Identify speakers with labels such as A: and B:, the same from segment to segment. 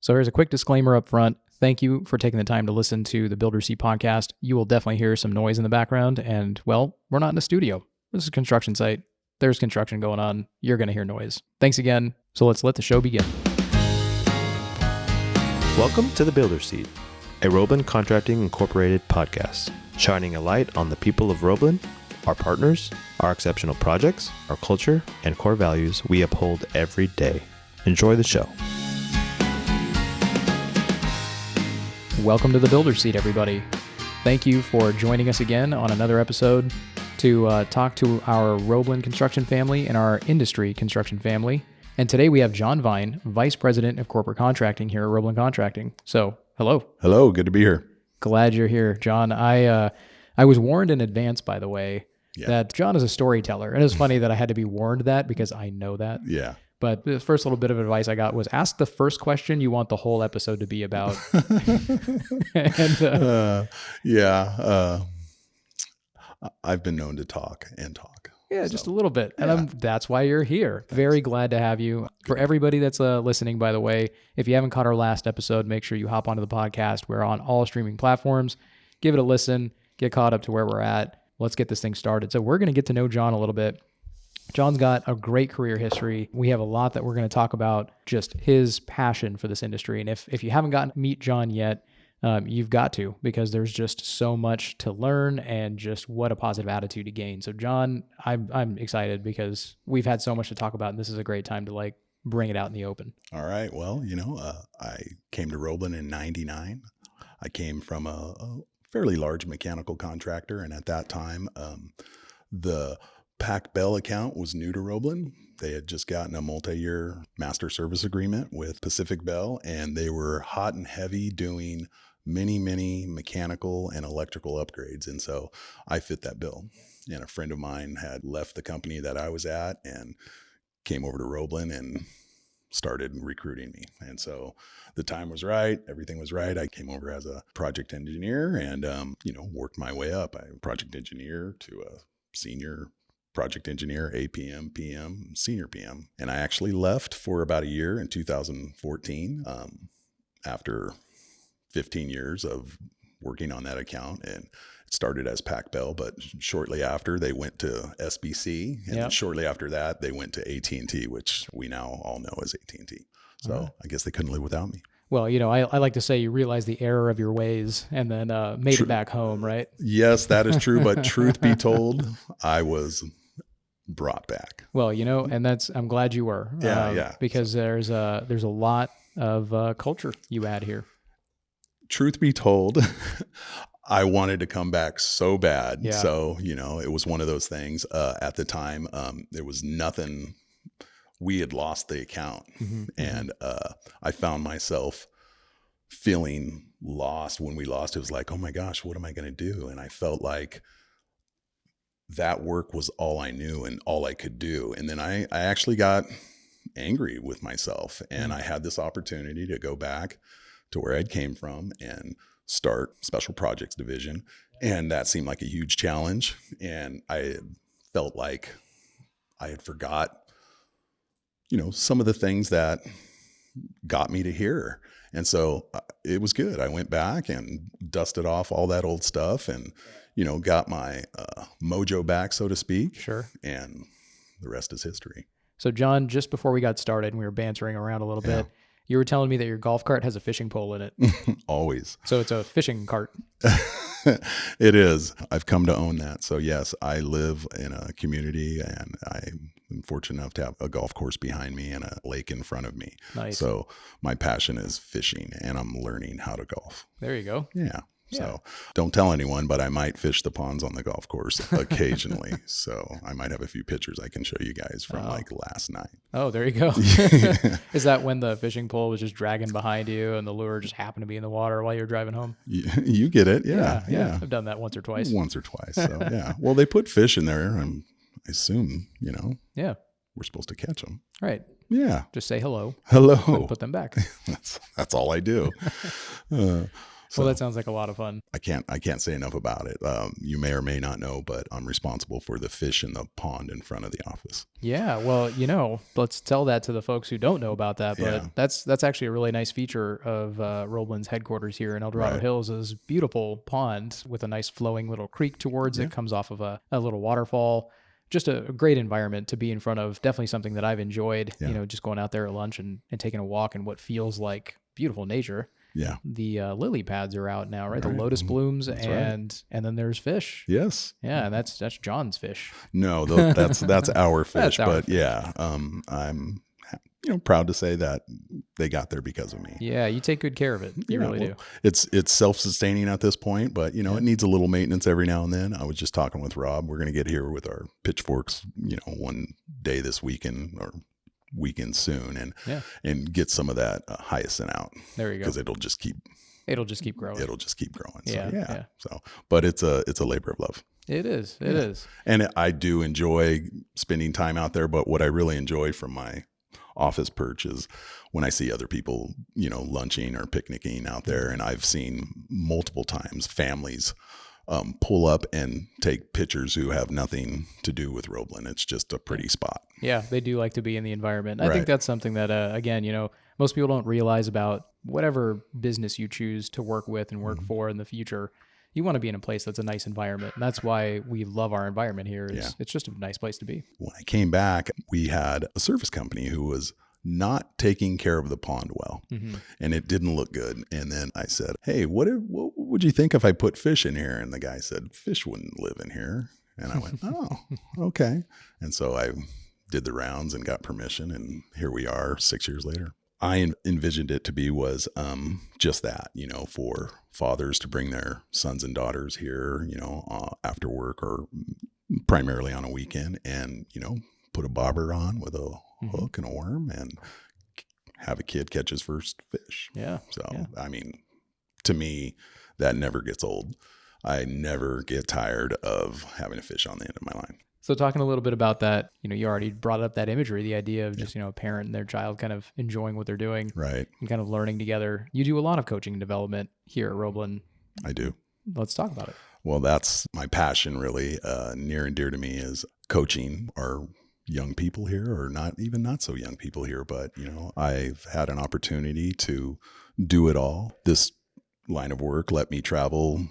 A: So here's a quick disclaimer up front. Thank you for taking the time to listen to the Builder Seat podcast. You will definitely hear some noise in the background, and, well, we're not in a studio. This is a construction site. There's construction going on. You're going to hear noise. Thanks again. So let's let the show begin.
B: Welcome to the Builder Seat, a Roebbelen Contracting Incorporated podcast, shining a light on the people of Roebbelen, our partners, our exceptional projects, our culture, and core values we uphold every day. Enjoy the show.
A: Welcome to the Builder Seat, everybody. Thank you for joining us again on another episode to talk to our Roebbelen construction family and our industry construction family. And today we have John Vine, Vice President of Corporate Contracting here at Roebbelen Contracting. So, hello.
C: Hello, good to be here.
A: Glad you're here, John. I was warned in advance, by the way, that John is a storyteller. And it's funny that I had to be warned that because I know that.
C: Yeah.
A: But the first little bit of advice I got was ask the first question you want the whole episode to be about.
C: I've been known to talk and talk.
A: Yeah, just a little bit. And that's why you're here. Very glad to have you. For everybody that's listening, by the way, if you haven't caught our last episode, make sure you hop onto the podcast. We're on all streaming platforms. Give it a listen. Get caught up to where we're at. Let's get this thing started. So we're going to get to know John a little bit. John's got a great career history. We have a lot that we're going to talk about, just his passion for this industry. And if you haven't gotten to meet John yet, you've got to, because there's just so much to learn and just what a positive attitude to gain. So John, I'm excited because we've had so much to talk about, and this is a great time to bring it out in the open. All
C: right. Well, I came to Roebbelen in 99. I came from a fairly large mechanical contractor. And at that time, the Pac Bell account was new to Roebbelen. They had just gotten a multi-year master service agreement with Pacific Bell, and they were hot and heavy doing many mechanical and electrical upgrades. And so I fit that bill. And a friend of mine had left the company that I was at and came over to Roebbelen and started recruiting me. And so the time was right. Everything was right. I came over as a project engineer and, worked my way up. I project engineer to a senior project engineer, APM, PM, senior PM. And I actually left for about a year in 2014 after 15 years of working on that account. And it started as Pac Bell, but shortly after they went to SBC. And shortly after that, they went to AT&T, which we now all know as AT&T. So I guess they couldn't live without me.
A: Well, I like to say you realize the error of your ways and then made it back home, right?
C: Yes, that is true. But truth be told, I was brought back.
A: Well, and I'm glad you were. Because there's a lot of culture you add here.
C: Truth be told, I wanted to come back so bad.
A: Yeah.
C: So, it was one of those things. At the time, there was nothing. We had lost the account. Mm-hmm. And I found myself feeling lost when we lost. It was like, oh my gosh, what am I going to do? And I felt like that work was all I knew and all I could do. And then I actually got angry with myself, and I had this opportunity to go back to where I'd came from and start special projects division. And that seemed like a huge challenge. And I felt like I had forgot, some of the things that got me to here. And so it was good. I went back and dusted off all that old stuff and, got my mojo back, so to speak.
A: Sure.
C: And the rest is history.
A: So John, just before we got started and we were bantering around a little bit, you were telling me that your golf cart has a fishing pole in it.
C: Always.
A: So it's a fishing cart.
C: It is. I've come to own that. So yes, I live in a community and I'm fortunate enough to have a golf course behind me and a lake in front of me.
A: Nice.
C: So my passion is fishing and I'm learning how to golf.
A: There you go.
C: Yeah. So don't tell anyone, but I might fish the ponds on the golf course occasionally. So I might have a few pictures I can show you guys from last night.
A: Oh, there you go. Is that when the fishing pole was just dragging behind you and the lure just happened to be in the water while you're driving home?
C: You get it. Yeah.
A: I've done that once or twice.
C: So yeah. Well, they put fish in there. I assume,
A: Yeah.
C: we're supposed to catch them.
A: Right.
C: Yeah.
A: Just say hello.
C: Hello.
A: And put them back.
C: That's all I do. So
A: Well, that sounds like a lot of fun.
C: I can't say enough about it. You may or may not know, but I'm responsible for the fish in the pond in front of the office.
A: Yeah, well, let's tell that to the folks who don't know about that. But
C: Yeah.
A: that's actually a really nice feature of Roeblen's headquarters here in El Dorado
C: Right.
A: Hills is beautiful pond with a nice flowing little creek towards it, comes off of a little waterfall. Just a great environment to be in front of. Definitely something that I've enjoyed, just going out there at lunch and taking a walk in what feels like beautiful nature.
C: Yeah.
A: The lily pads are out now, right? The lotus blooms, and then there's fish.
C: Yes.
A: Yeah, and that's John's fish.
C: No, that's our fish.
A: That's our
C: but
A: fish.
C: yeah, I'm proud to say that they got there because of me.
A: Yeah, you take good care of it. You really do.
C: It's self-sustaining at this point, but it needs a little maintenance every now and then. I was just talking with Rob. We're going to get here with our pitchforks, one day this weekend or weekend soon, and get some of that hyacinth out.
A: There you go.
C: Because it'll just keep
A: growing.
C: It'll just keep growing. So,
A: Yeah.
C: So, but it's a labor of love.
A: It is. It is.
C: And I do enjoy spending time out there. But what I really enjoy from my office perch is when I see other people, lunching or picnicking out there. And I've seen multiple times families pull up and take pictures who have nothing to do with Roebbelen. It's just a pretty spot.
A: Yeah, they do like to be in the environment. I think that's something that, again, most people don't realize about whatever business you choose to work with and work for in the future. You want to be in a place that's a nice environment. And that's why we love our environment here. It's just a nice place to be.
C: When I came back, we had a service company who was not taking care of the pond well, and it didn't look good. And then I said, hey, what would you think if I put fish in here? And the guy said, fish wouldn't live in here. And I went, oh, okay. And so I did the rounds and got permission. And here we are 6 years later. I envisioned it to be was just that, for fathers to bring their sons and daughters here, after work or primarily on a weekend and, put a bobber on with a hook and a worm and have a kid catch his first fish.
A: Yeah.
C: So, I mean, to me, that never gets old. I never get tired of having a fish on the end of my line.
A: So talking a little bit about that, you already brought up that imagery, the idea of just, a parent and their child kind of enjoying what they're doing.
C: Right.
A: And kind of learning together. You do a lot of coaching and development here at Roebbelen.
C: I do.
A: Let's talk about it.
C: Well, that's my passion really. Near and dear to me is coaching our young people here, or not so young people here, but I've had an opportunity to do it all. This line of work let me travel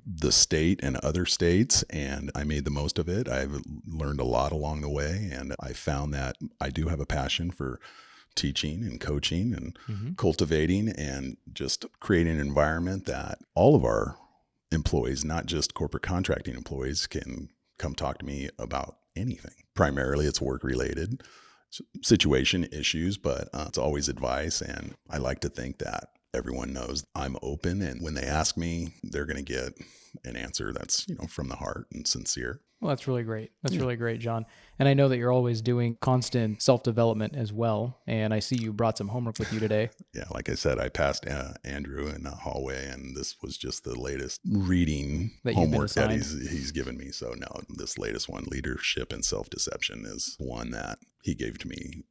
C: the state and other states, and I made the most of it. I've learned a lot along the way, and I found that I do have a passion for teaching and coaching and cultivating and just creating an environment that all of our employees, not just corporate contracting employees, can come talk to me about anything. Primarily it's work related situation issues, but it's always advice. And I like to think that everyone knows I'm open, and when they ask me, they're going to get an answer that's, from the heart and sincere.
A: Well, that's really great. That's really great, John. And I know that you're always doing constant self-development as well. And I see you brought some homework with you today.
C: Yeah, like I said, I passed Andrew in the hallway, and this was just the latest reading homework that he's given me. So no, this latest one, Leadership and Self-Deception, is one that he gave to me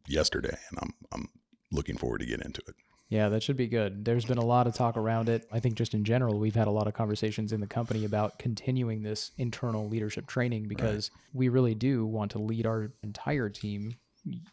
C: yesterday, and I'm looking forward to get into it.
A: Yeah, that should be good. There's been a lot of talk around it. I think just in general, we've had a lot of conversations in the company about continuing this internal leadership training because we really do want to lead our entire team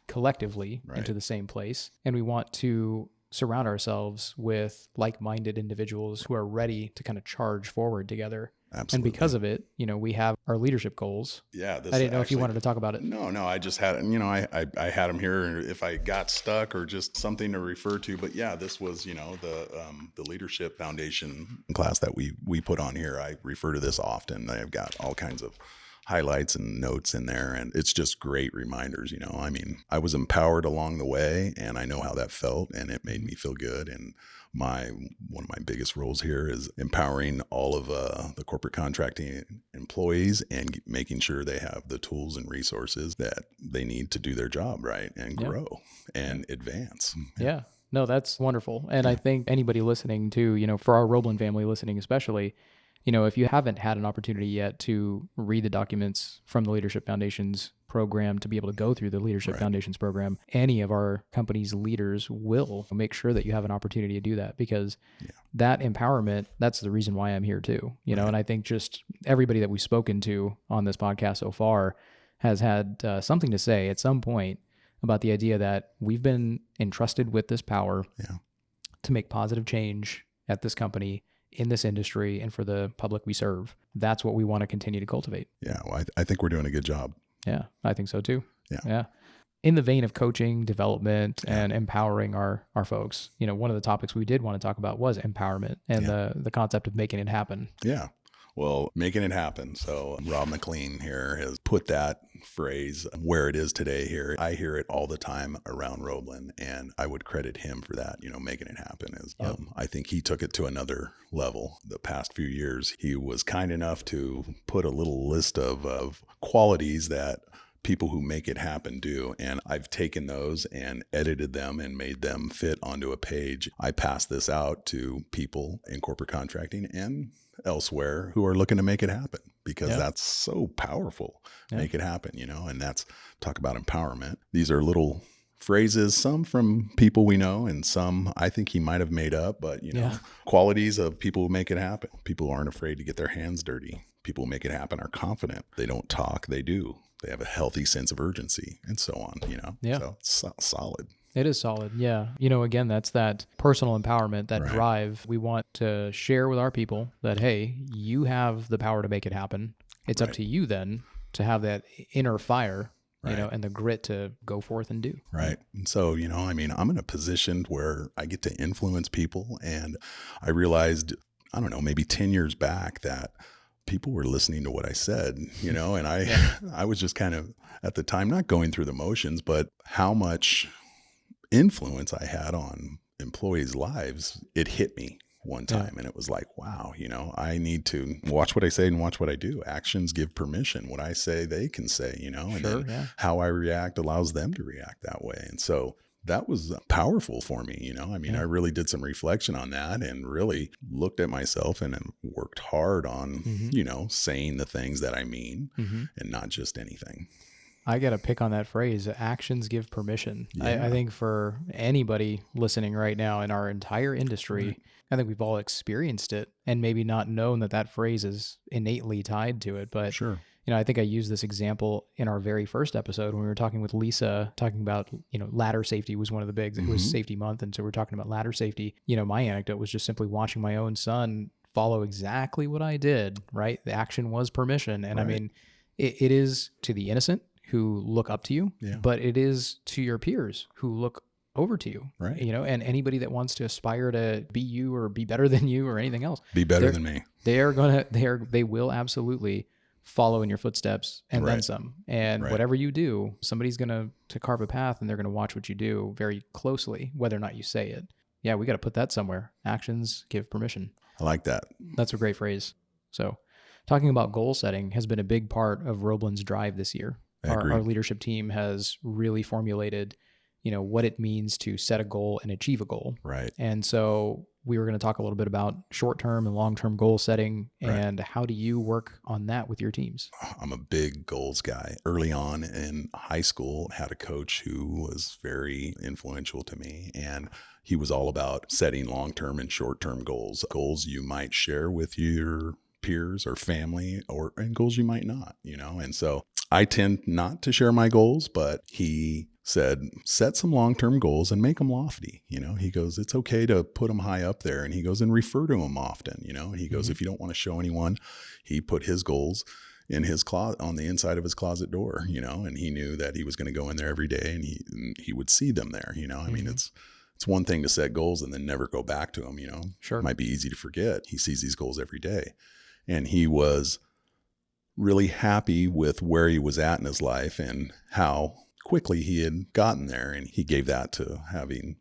A: collectively into the same place. And we want to surround ourselves with like-minded individuals who are ready to kind of charge forward together.
C: Absolutely.
A: And because of it, we have our leadership goals.
C: Yeah.
A: I didn't know if you wanted to talk about it.
C: No, I just had, I had them here if I got stuck or just something to refer to. But yeah, this was, the Leadership Foundation class that we put on here. I refer to this often. I've got all kinds of highlights and notes in there, and it's just great reminders. I was empowered along the way, and I know how that felt, and it made me feel good. And one of my biggest roles here is empowering all of the corporate contracting employees and making sure they have the tools and resources that they need to do their job right and grow and advance.
A: Yeah. No, that's wonderful. And I think anybody listening too, for our Roebbelen family listening especially, if you haven't had an opportunity yet to read the documents from the Leadership Foundation's program, to be able to go through the Leadership Foundation's program, any of our company's leaders will make sure that you have an opportunity to do that, because that empowerment, that's the reason why I'm here too. And I think just everybody that we've spoken to on this podcast so far has had something to say at some point about the idea that we've been entrusted with this power to make positive change at this company, in this industry, and for the public we serve. That's what we want to continue to cultivate.
C: Yeah, well, I think we're doing a good job.
A: Yeah, I think so too.
C: Yeah.
A: In the vein of coaching, development, and empowering our folks, one of the topics we did want to talk about was empowerment and the concept of making it happen.
C: Yeah. Well, making it happen. So Rob McLean here has put that phrase where it is today here. I hear it all the time around Roebbelen, and I would credit him for that. Making it happen is, I think he took it to another level. The past few years, he was kind enough to put a little list of qualities that people who make it happen do. And I've taken those and edited them and made them fit onto a page. I pass this out to people in corporate contracting and elsewhere who are looking to make it happen, because that's so powerful. Make it happen, and that's, talk about empowerment. These are little phrases, some from people we know and some I think he might have made up, but qualities of people who make it happen. People aren't afraid to get their hands dirty. People who make it happen are confident. They don't talk, they do. They have a healthy sense of urgency, and so on, So it's solid.
A: It is solid. Yeah. Again, that's that personal empowerment, that drive we want to share with our people, that, hey, you have the power to make it happen. It's up to you then to have that inner fire, and the grit to go forth and do.
C: Right. And so, I'm in a position where I get to influence people. And I realized, I don't know, maybe 10 years back that people were listening to what I said, and I was just kind of at the time, not going through the motions, but how much influence I had on employees' lives, it hit me one time. And it was like, wow, I need to watch what I say and watch what I do. Actions give permission. What I say, they can say, and then how I react allows them to react that way. And so that was powerful for me. I really did some reflection on that and really looked at myself and worked hard on, saying the things that I mean and not just anything.
A: I got to pick on that phrase, actions give permission. I think for anybody listening right now in our entire industry, I think we've all experienced it and maybe not known that phrase is innately tied to it. But I think I used this example in our very first episode when we were talking with Lisa, talking about, ladder safety was one of the bigs. It was safety month. And so we're talking about ladder safety. My anecdote was just simply watching my own son follow exactly what I did, right? The action was permission. And it is to the innocent who look up to you, but it is to your peers who look over to you,
C: right?
A: And anybody that wants to aspire to be you or be better than you or anything else,
C: be better than me.
A: They will absolutely follow in your footsteps and then some. And whatever you do, somebody's going to carve a path, and they're going to watch what you do very closely, whether or not you say it. Yeah, we got to put that somewhere. Actions give permission.
C: I like that.
A: That's a great phrase. So talking about goal setting has been a big part of Roebbelen's drive this year. Our leadership team has really formulated, what it means to set a goal and achieve a goal.
C: Right.
A: And so we were going to talk a little bit about short-term and long-term goal setting, and how do you work on that with your teams?
C: I'm a big goals guy. Early on in high school, had a coach who was very influential to me, and he was all about setting long-term and short-term goals you might share with your peers or family, and goals you might not, and so I tend not to share my goals, but he said, set some long-term goals and make them lofty. He goes, it's okay to put them high up there. And he goes, and refer to them often, and he goes, if you don't want to show anyone, he put his goals in his closet, on the inside of his closet door, and he knew that he was going to go in there every day and he would see them there. I mean, it's one thing to set goals and then never go back to them,
A: Sure.
C: It might be easy to forget. He sees these goals every day. And he was really happy with where he was at in his life and how quickly he had gotten there. And he gave that to having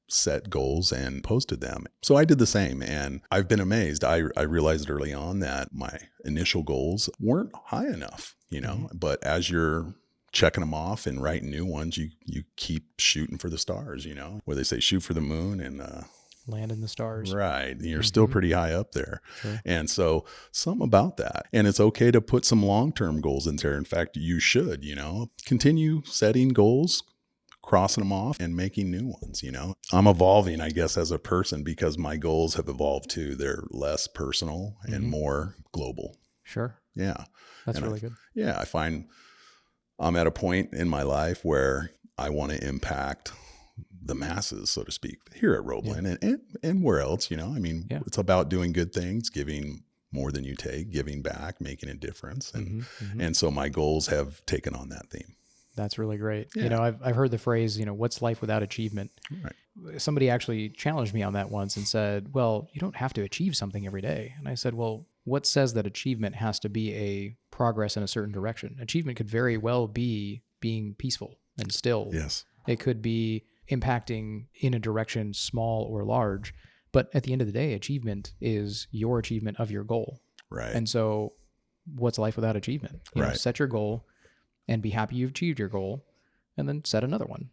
C: set goals and posted them. So I did the same. And I've been amazed. I realized early on that my initial goals weren't high enough, but as you're checking them off and writing new ones, you keep shooting for the stars, where they say shoot for the moon and
A: land in the stars.
C: Right. You're still pretty high up there.
A: Sure.
C: And so something about that. And it's okay to put some long-term goals in there. In fact, you should, continue setting goals, crossing them off and making new ones. I'm evolving, I guess, as a person because my goals have evolved too. They're less personal and more global.
A: Sure.
C: Yeah.
A: That's really good.
C: Yeah. I find I'm at a point in my life where I want to impact the masses, so to speak, here at Roebbelen and where else, it's about doing good things, giving more than you take, giving back, making a difference. And so my goals have taken on that theme.
A: That's really great.
C: Yeah.
A: I've heard the phrase, what's life without achievement?
C: Right.
A: Somebody actually challenged me on that once and said, well, you don't have to achieve something every day. And I said, well, what says that achievement has to be a progress in a certain direction? Achievement could very well be being peaceful and still.
C: Yes.
A: It could be impacting in a direction small or large. But at the end of the day, achievement is your achievement of your goal.
C: Right.
A: And so what's life without achievement? Set your goal and be happy you've achieved your goal, and then set another one.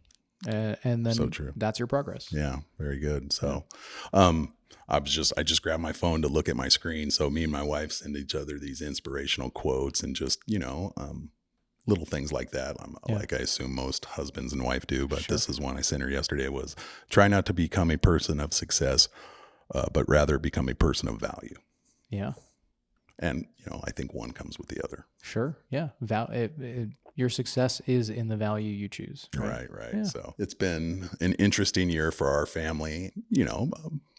A: And then
C: so true.
A: That's your progress.
C: Yeah, very good. So I just grabbed my phone to look at my screen. So me and my wife send each other these inspirational quotes and just, little things like that. Like I assume most husbands and wife do, but this is one I sent her yesterday was try not to become a person of success, but rather become a person of value.
A: Yeah.
C: And, I think one comes with the other.
A: Sure. Yeah. Your success is in the value you choose.
C: Right.
A: Yeah.
C: So it's been an interesting year for our family,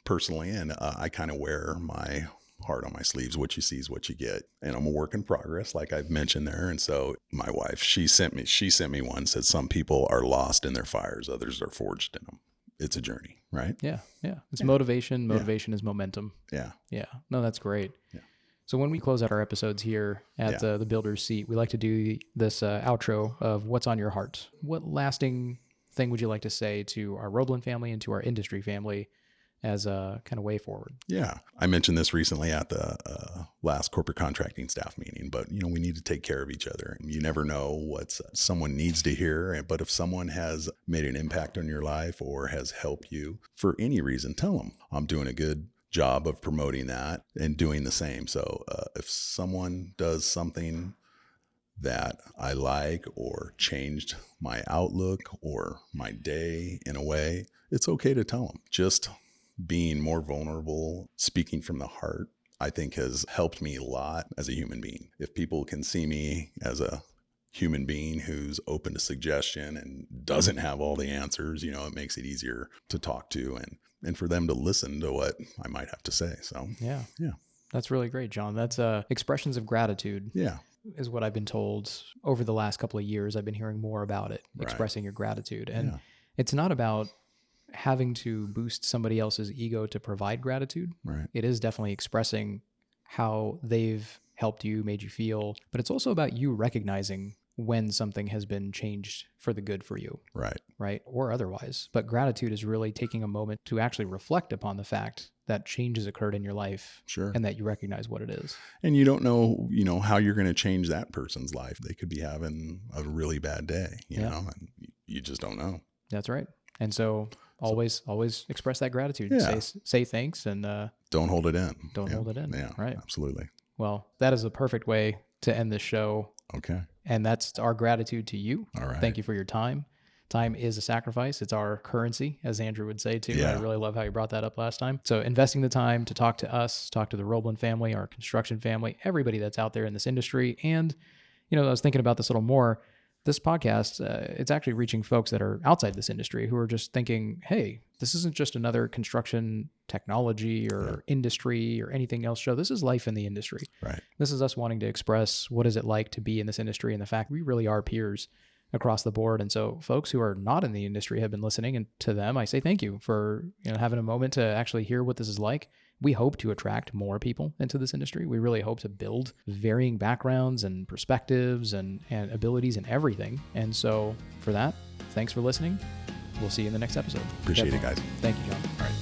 C: personally. And I kind of wear my heart on my sleeves. What you see is what you get. And I'm a work in progress, like I've mentioned there. And so my wife, she sent me one, said some people are lost in their fires. Others are forged in them. It's a journey, right?
A: Yeah. Yeah. It's motivation. Motivation is momentum.
C: Yeah.
A: Yeah. No, that's great.
C: Yeah.
A: So when we close out our episodes here at the Builder's Seat, we like to do this outro of what's on your heart. What lasting thing would you like to say to our Roebbelen family and to our industry family as a kind of way forward? Yeah. I mentioned this recently at the last corporate contracting staff meeting, but we need to take care of each other. You never know what someone needs to hear, but if someone has made an impact on your life or has helped you for any reason, tell them. I'm doing a good job of promoting that and doing the same. So if someone does something that I like or changed my outlook or my day in a way, it's okay to tell them. Just being more vulnerable, speaking from the heart, I think has helped me a lot as a human being. If people can see me as a human being who's open to suggestion and doesn't have all the answers, it makes it easier to talk to and for them to listen to what I might have to say. So yeah. That's really great, John. That's expressions of gratitude. Yeah. Is what I've been told over the last couple of years. I've been hearing more about it, expressing your gratitude. And it's not about having to boost somebody else's ego to provide gratitude. Right. It is definitely expressing how they've helped you, made you feel, but it's also about you recognizing when something has been changed for the good for you. Right. Or otherwise. But gratitude is really taking a moment to actually reflect upon the fact that change has occurred in your life. Sure. And that you recognize what it is. And you don't know, how you're going to change that person's life. They could be having a really bad day, you know, and you just don't know. That's right. And so always express that gratitude. Yeah. Say thanks and don't hold it in. Don't hold it in. Yeah. Right. Absolutely. Well, that is a perfect way to end this show. Okay. And that's our gratitude to you. All right. Thank you for your time. Time is a sacrifice. It's our currency, as Andrew would say too. Yeah. I really love how you brought that up last time. So investing the time to talk to us, talk to the Roebbelen family, our construction family, everybody that's out there in this industry. And, I was thinking about this a little more. This podcast, it's actually reaching folks that are outside this industry who are just thinking, hey, this isn't just another construction technology or industry or anything else show. This is life in the industry. Right. This is us wanting to express what is it like to be in this industry and the fact we really are peers across the board. And so folks who are not in the industry have been listening, and to them, I say thank you for having a moment to actually hear what this is like. We hope to attract more people into this industry. We really hope to build varying backgrounds and perspectives and abilities and everything. And so for that, thanks for listening. We'll see you in the next episode. Appreciate it, guys. Thank you, John. All right.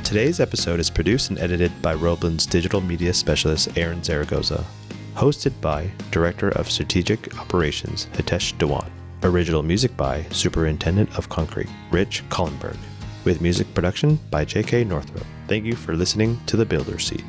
B: Today's episode is produced and edited by Roebbelen's digital media specialist, Aaron Zaragoza. Hosted by Director of Strategic Operations, Hitesh Dewan. Original music by Superintendent of Concrete, Rich Collenberg, with music production by J.K. Northrup. Thank you for listening to The Builder's Seat.